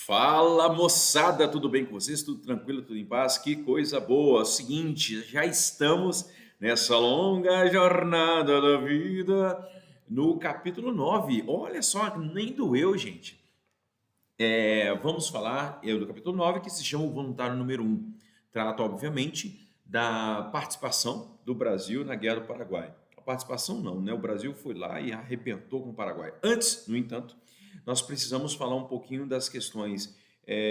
Fala moçada, tudo bem com vocês? Tudo tranquilo, tudo em paz? Que coisa boa! Seguinte, já estamos nessa longa jornada da vida no capítulo 9. Olha só, nem doeu, gente. Vamos falar do capítulo 9, que se chama o voluntário número um. Trata, obviamente, da participação do Brasil na Guerra do Paraguai. A participação não, né? O Brasil foi lá e arrebentou com o Paraguai. Antes, no entanto, nós precisamos falar um pouquinho das questões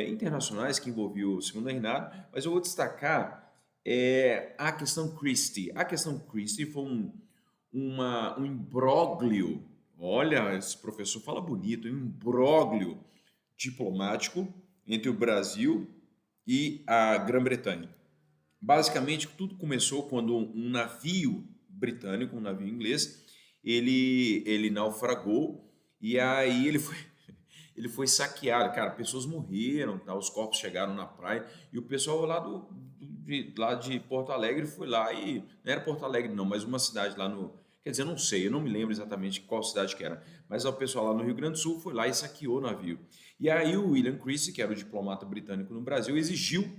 internacionais que envolviam o Segundo Reinado, mas eu vou destacar a questão Christie. A questão Christie foi um imbróglio. Olha, esse professor fala bonito, um imbróglio diplomático entre o Brasil e a Grã-Bretanha. Basicamente, tudo começou quando um navio britânico, um navio inglês, ele naufragou e aí ele foi saqueado. Cara, pessoas morreram, tá? Os corpos chegaram na praia e o pessoal lá de Porto Alegre foi lá e... Não era Porto Alegre não, mas uma cidade lá no... Quer dizer, eu não sei, eu não me lembro exatamente qual cidade que era, mas o pessoal lá no Rio Grande do Sul foi lá e saqueou o navio. E aí o William Christie, que era o diplomata britânico no Brasil, exigiu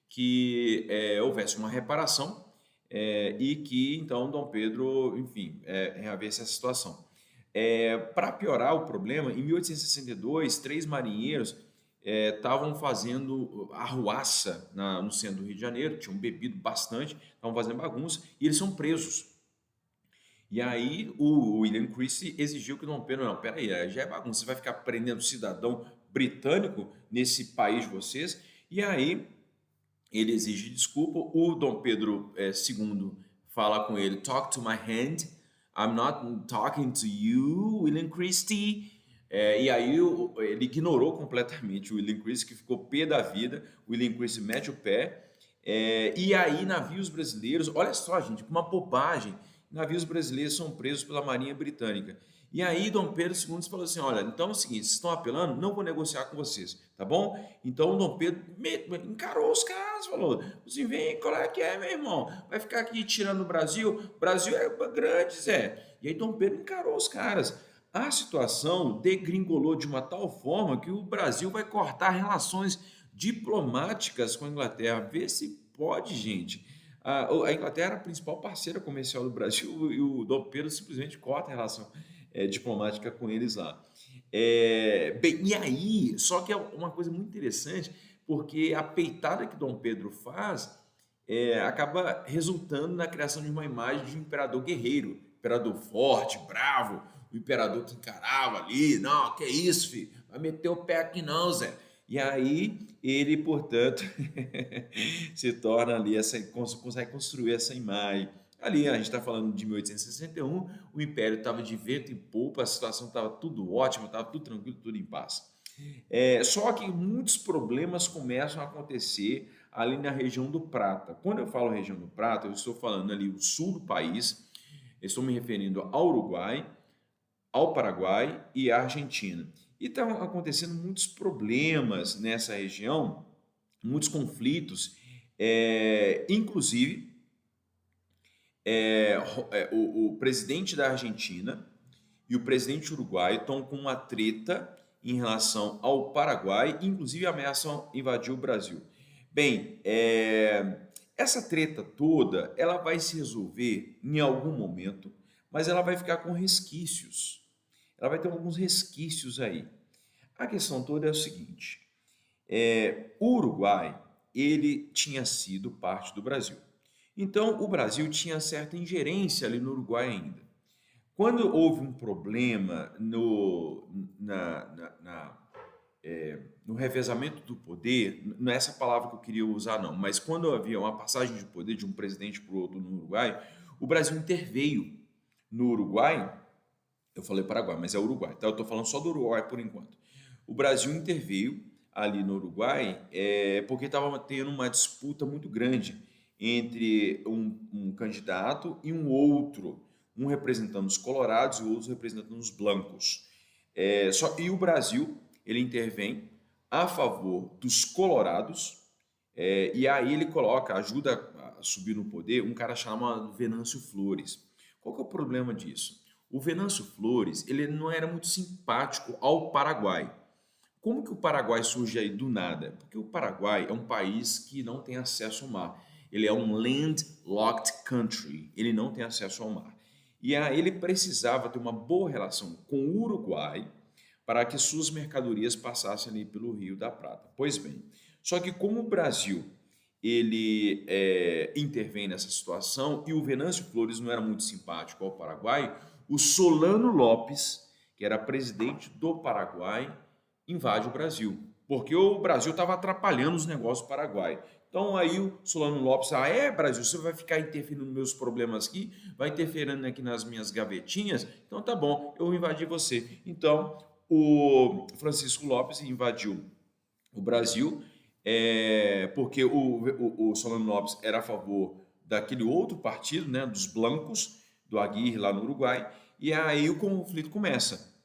que houvesse uma reparação e que então Dom Pedro, enfim, reavesse essa situação. Para piorar o problema, em 1862, três marinheiros estavam fazendo arruaça no centro do Rio de Janeiro, tinham bebido bastante, estavam fazendo bagunça e eles são presos. E aí o William Christie exigiu que Dom Pedro, não, peraí, já é bagunça, você vai ficar prendendo cidadão britânico nesse país de vocês? E aí ele exige desculpa, o Dom Pedro II fala com ele, talk to my hand, I'm not talking to you, William Christie. E aí ele ignorou completamente o William Christie, que ficou pé da vida, o William Christie mete o pé, e aí navios brasileiros, olha só gente, uma bobagem, navios brasileiros são presos pela Marinha Britânica. E aí Dom Pedro II falou assim, olha, então é o seguinte, vocês estão apelando, não vou negociar com vocês, tá bom? Então Dom Pedro encarou os caras, falou, assim, vem, qual é que é, meu irmão? Vai ficar aqui tirando o Brasil? O Brasil é grande, Zé. E aí Dom Pedro encarou os caras. A situação degringolou de uma tal forma que o Brasil vai cortar relações diplomáticas com a Inglaterra. Vê se pode, gente. A Inglaterra era a principal parceira comercial do Brasil e o Dom Pedro simplesmente corta a relação diplomática com eles lá. Bem, e aí, só que é uma coisa muito interessante, porque a peitada que Dom Pedro faz acaba resultando na criação de uma imagem de um imperador guerreiro, imperador forte, bravo, o imperador que encarava ali, não, que isso, filho, vai meter o pé aqui não, Zé. E aí ele, portanto, se torna ali, consegue construir essa imagem. Ali, a gente está falando de 1861, o Império estava de vento em polpa, a situação estava tudo ótimo, estava tudo tranquilo, tudo em paz. Só que muitos problemas começam a acontecer ali na região do Prata. Quando eu falo região do Prata, eu estou falando ali o sul do país, estou me referindo ao Uruguai, ao Paraguai e à Argentina. E estão acontecendo muitos problemas nessa região, muitos conflitos, inclusive o presidente da Argentina e o presidente uruguaio estão com uma treta em relação ao Paraguai, inclusive ameaçam invadir o Brasil. Bem, essa treta toda, ela vai se resolver em algum momento, mas ela vai ficar com resquícios. Ela vai ter alguns resquícios aí. A questão toda é o seguinte, o Uruguai, ele tinha sido parte do Brasil. Então, o Brasil tinha certa ingerência ali no Uruguai ainda. Quando houve um problema no revezamento do poder, não é essa palavra que eu queria usar não, mas quando havia uma passagem de poder de um presidente para o outro no Uruguai, o Brasil interveio no Uruguai, eu falei Paraguai, mas é Uruguai, tá? Eu estou falando só do Uruguai por enquanto. O Brasil interveio ali no Uruguai porque estava tendo uma disputa muito grande entre um candidato e um outro, um representando os colorados e o outro representando os blancos. E o Brasil, ele intervém a favor dos colorados, e aí ele ajuda a subir no poder um cara chamado Venâncio Flores. Qual que é o problema disso? O Venâncio Flores, ele não era muito simpático ao Paraguai, Como que o Paraguai surge aí do nada? Porque o Paraguai é um país que não tem acesso ao mar. Ele é um landlocked country, ele não tem acesso ao mar. E aí ele precisava ter uma boa relação com o Uruguai para que suas mercadorias passassem ali pelo Rio da Prata. Pois bem, só que como o Brasil ele intervém nessa situação e o Venâncio Flores não era muito simpático ao Paraguai, o Solano Lopes, que era presidente do Paraguai, invade o Brasil, porque o Brasil estava atrapalhando os negócios do Paraguai. Então aí o Solano Lopes, Brasil, você vai ficar interferindo nos meus problemas aqui, vai interferindo aqui nas minhas gavetinhas, então tá bom, eu invadi você. Então o Francisco Lopes invadiu o Brasil, porque o Solano Lopes era a favor daquele outro partido, né, dos blancos, do Aguirre lá no Uruguai, e aí o conflito começa.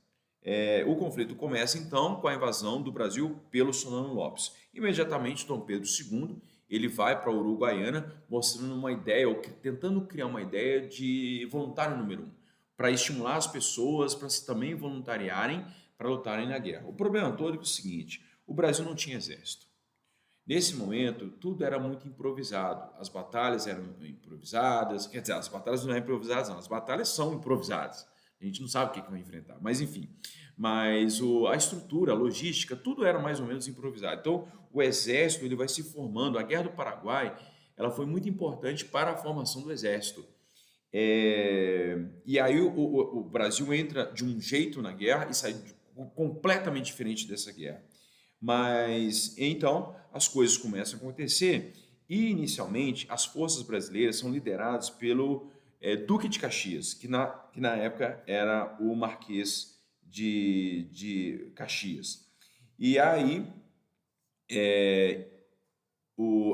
O conflito começa então com a invasão do Brasil pelo Solano Lopes. Imediatamente, Dom Pedro II ele vai para a Uruguaiana mostrando uma ideia, ou tentando criar uma ideia de voluntário número 1, para estimular as pessoas para se também voluntariarem para lutarem na guerra. O problema todo é o seguinte: o Brasil não tinha exército. Nesse momento, tudo era muito improvisado. As batalhas eram improvisadas, quer dizer, as batalhas não eram improvisadas, não, as batalhas são improvisadas. A gente não sabe o que vai enfrentar, mas enfim. Mas a estrutura, a logística, tudo era mais ou menos improvisado. Então, o exército ele vai se formando. A Guerra do Paraguai ela foi muito importante para a formação do exército. E aí o Brasil entra de um jeito na guerra e sai completamente diferente dessa guerra. Mas então as coisas começam a acontecer e inicialmente as forças brasileiras são lideradas pelo Duque de Caxias, que na época era o Marquês de Caxias. E aí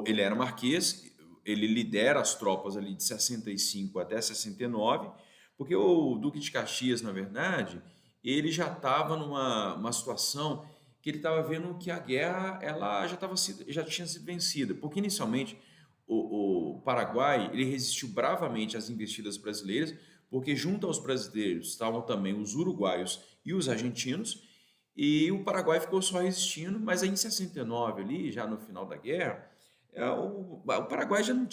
ele era Marquês, ele lidera as tropas ali de 65 até 69, porque o Duque de Caxias, na verdade, ele já estava numa situação que ele estava vendo que a guerra ela já tinha sido vencida, porque inicialmente o Paraguai ele resistiu bravamente às investidas brasileiras, porque junto aos brasileiros estavam também os uruguaios e os argentinos, e o Paraguai ficou só resistindo, mas aí em 69, ali, já no final da guerra, o Paraguai já não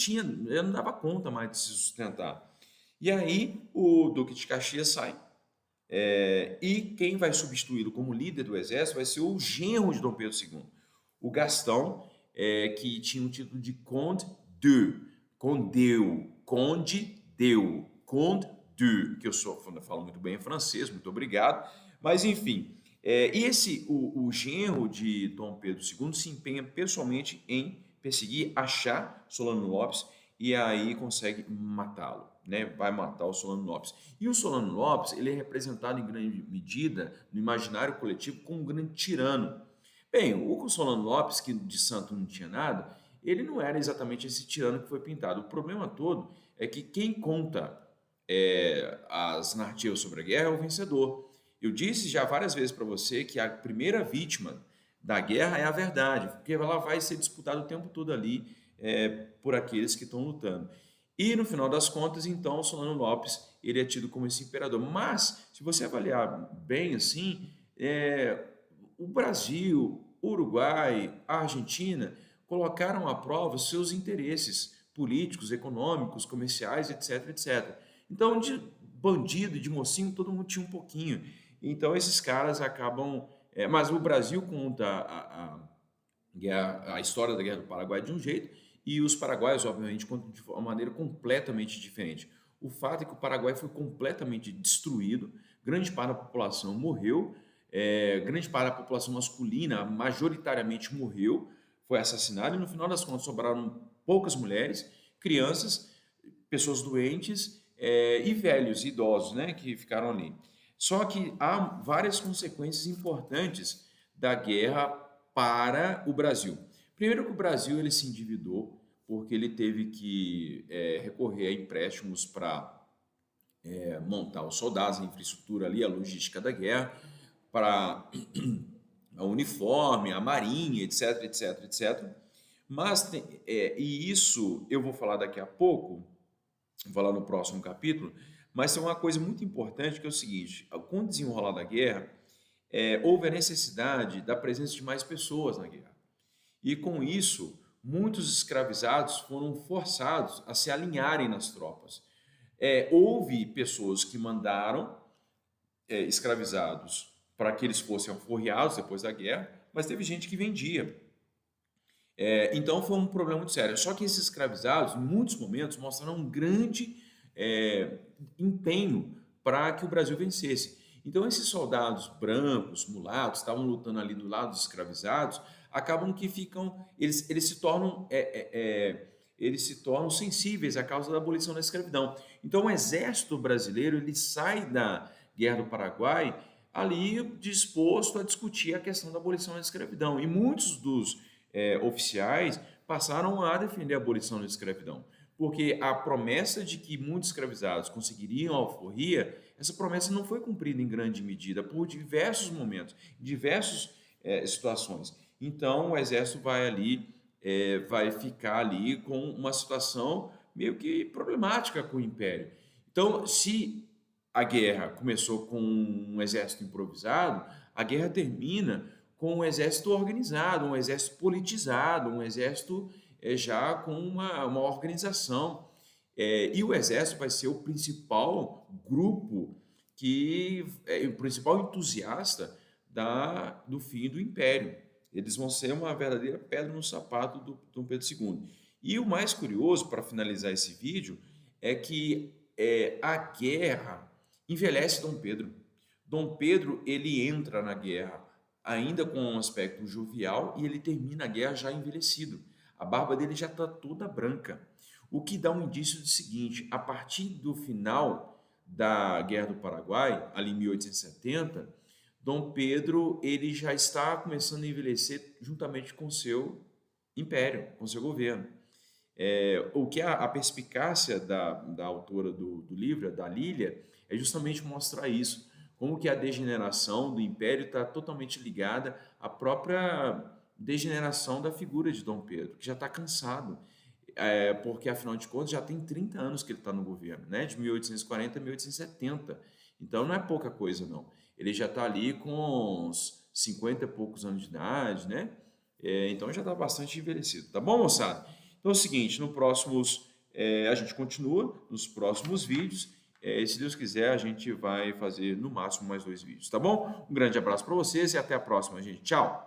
dava conta mais de se sustentar. E aí o Duque de Caxias sai, e quem vai substituí-lo como líder do exército vai ser o genro de Dom Pedro II, o Gastão, que tinha o título de Conde de, que eu falo muito bem em francês, muito obrigado, mas enfim. O genro de Dom Pedro II se empenha pessoalmente em perseguir, achar Solano Lopes e aí consegue matá-lo, né? Vai matar o Solano Lopes. E o Solano Lopes, ele é representado em grande medida no imaginário coletivo como um grande tirano. Bem, o Solano Lopes, que de santo não tinha nada, ele não era exatamente esse tirano que foi pintado. O problema todo é que quem conta as narrativas sobre a guerra é o vencedor. Eu disse já várias vezes para você que a primeira vítima da guerra é a verdade, porque ela vai ser disputada o tempo todo ali por aqueles que estão lutando. E no final das contas, então, Solano Lopes ele é tido como esse imperador. Mas, se você avaliar bem assim, o Brasil, o Uruguai, a Argentina colocaram à prova seus interesses políticos, econômicos, comerciais, etc, etc. Então, de bandido e de mocinho, todo mundo tinha um pouquinho. Então, esses caras acabam... mas o Brasil conta a história da Guerra do Paraguai de um jeito e os paraguaios, obviamente, contam de uma maneira completamente diferente. O fato é que o Paraguai foi completamente destruído, grande parte da população morreu, grande parte da população masculina majoritariamente morreu, foi assassinada e no final das contas sobraram poucas mulheres, crianças, pessoas doentes e velhos, idosos, né, que ficaram ali. Só que há várias consequências importantes da guerra para o Brasil. Primeiro que o Brasil ele se endividou, porque ele teve que recorrer a empréstimos para montar os soldados, a infraestrutura ali, a logística da guerra, para a uniforme, a marinha, etc, etc, etc. Mas, e isso eu vou falar daqui a pouco, vou falar no próximo capítulo, mas tem uma coisa muito importante que é o seguinte: com o desenrolar da guerra, houve a necessidade da presença de mais pessoas na guerra. E com isso, muitos escravizados foram forçados a se alinharem nas tropas. Houve pessoas que mandaram escravizados para que eles fossem alforriados depois da guerra, mas teve gente que vendia. Então foi um problema muito sério. Só que esses escravizados, em muitos momentos, mostraram um grande empenho para que o Brasil vencesse. Então esses soldados brancos, mulatos, estavam lutando ali do lado dos escravizados, acabam que eles se tornam sensíveis à causa da abolição da escravidão. Então o exército brasileiro ele sai da Guerra do Paraguai ali disposto a discutir a questão da abolição da escravidão. E muitos dos oficiais passaram a defender a abolição da escravidão, porque a promessa de que muitos escravizados conseguiriam a alforria, essa promessa não foi cumprida em grande medida por diversos momentos, em diversas situações. Então o exército vai ficar ali com uma situação meio que problemática com o Império. Então, se a guerra começou com um exército improvisado, a guerra termina com um exército organizado, um exército politizado, um exército já com uma organização. E o exército vai ser o principal grupo, o principal entusiasta do fim do Império. Eles vão ser uma verdadeira pedra no sapato do Dom Pedro II. E o mais curioso, para finalizar esse vídeo, é que a guerra envelhece Dom Pedro. Dom Pedro ele entra na guerra ainda com um aspecto jovial e ele termina a guerra já envelhecido. A barba dele já está toda branca, o que dá um indício do seguinte: a partir do final da Guerra do Paraguai, ali em 1870, Dom Pedro ele já está começando a envelhecer juntamente com seu império, com seu governo. O que a perspicácia da autora do livro, da Lília, é justamente mostrar isso, como que a degeneração do império está totalmente ligada à própria degeneração da figura de Dom Pedro, que já está cansado, porque afinal de contas já tem 30 anos que ele está no governo, né? De 1840 a 1870, então não é pouca coisa não. Ele já está ali com uns 50 e poucos anos de idade, né? Então já está bastante envelhecido, tá bom, moçada? Então é o seguinte, a gente continua nos próximos vídeos. Se Deus quiser, a gente vai fazer no máximo mais 2 vídeos, tá bom? Um grande abraço para vocês e até a próxima, gente. Tchau!